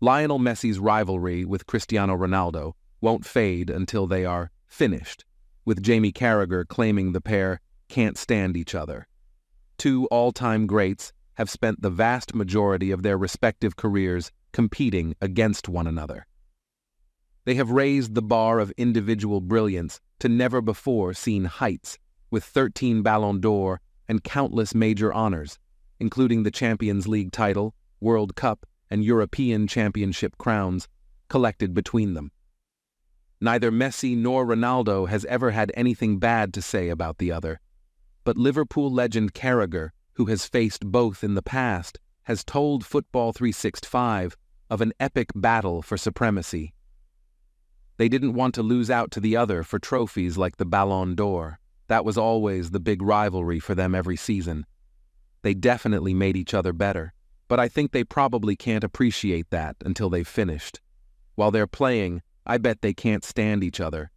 Lionel Messi's rivalry with Cristiano Ronaldo won't fade until they are finished, with Jamie Carragher claiming the pair can't stand each other. Two all-time greats have spent the vast majority of their respective careers competing against one another. They have raised the bar of individual brilliance to never-before-seen heights, with 13 Ballon d'Or and countless major honors, including the Champions League title, World Cup, and European Championship crowns, collected between them. Neither Messi nor Ronaldo has ever had anything bad to say about the other, but Liverpool legend Carragher, who has faced both in the past, has told Football 365 of an epic battle for supremacy. They didn't want to lose out to the other for trophies like the Ballon d'Or. That was always the big rivalry for them every season. They definitely made each other better, but I think they probably can't appreciate that until they've finished. While they're playing, I bet they can't stand each other.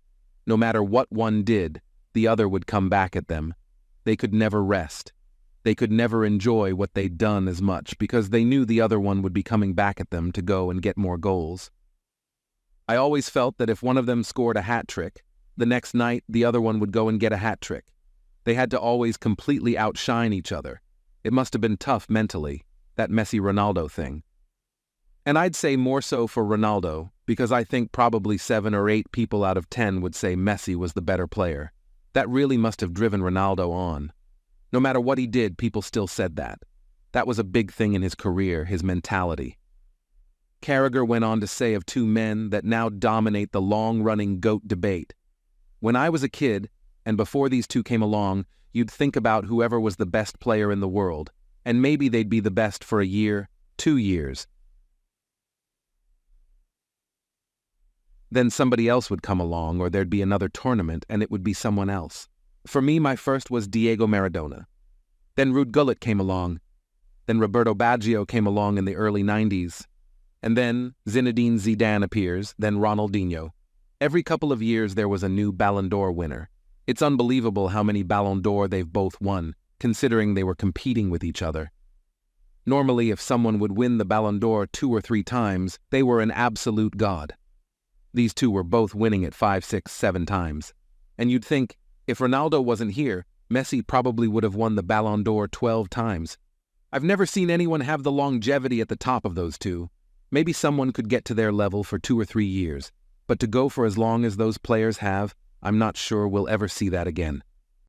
No matter what one did, the other would come back at them. They could never rest. They could never enjoy what they'd done as much because they knew the other one would be coming back at them to go and get more goals. I always felt that if one of them scored a hat trick, the next night the other one would go and get a hat trick. They had to always completely outshine each other. It must have been tough mentally, that Messi-Ronaldo thing. And I'd say more so for Ronaldo, because I think probably 7 or 8 people out of 10 would say Messi was the better player. That really must have driven Ronaldo on. No matter what he did, people still said that. That was a big thing in his career, his mentality. Carragher went on to say of two men that now dominate the long-running GOAT debate. When I was a kid, and before these two came along, you'd think about whoever was the best player in the world, and maybe they'd be the best for a year, 2 years. Then somebody else would come along, or there'd be another tournament, and it would be someone else. For me, my first was Diego Maradona. Then Ruud Gullit came along. Then Roberto Baggio came along in the early 90s. And then Zinedine Zidane appears, then Ronaldinho. Every couple of years there was a new Ballon d'Or winner. It's unbelievable how many Ballon d'Or they've both won, considering they were competing with each other. Normally, if someone would win the Ballon d'Or 2 or 3 times, they were an absolute god. These two were both winning it 5, 6, 7 times. And you'd think, if Ronaldo wasn't here, Messi probably would have won the Ballon d'Or 12 times. I've never seen anyone have the longevity at the top of those two. Maybe someone could get to their level for 2 or 3 years, but to go for as long as those players have, I'm not sure we'll ever see that again.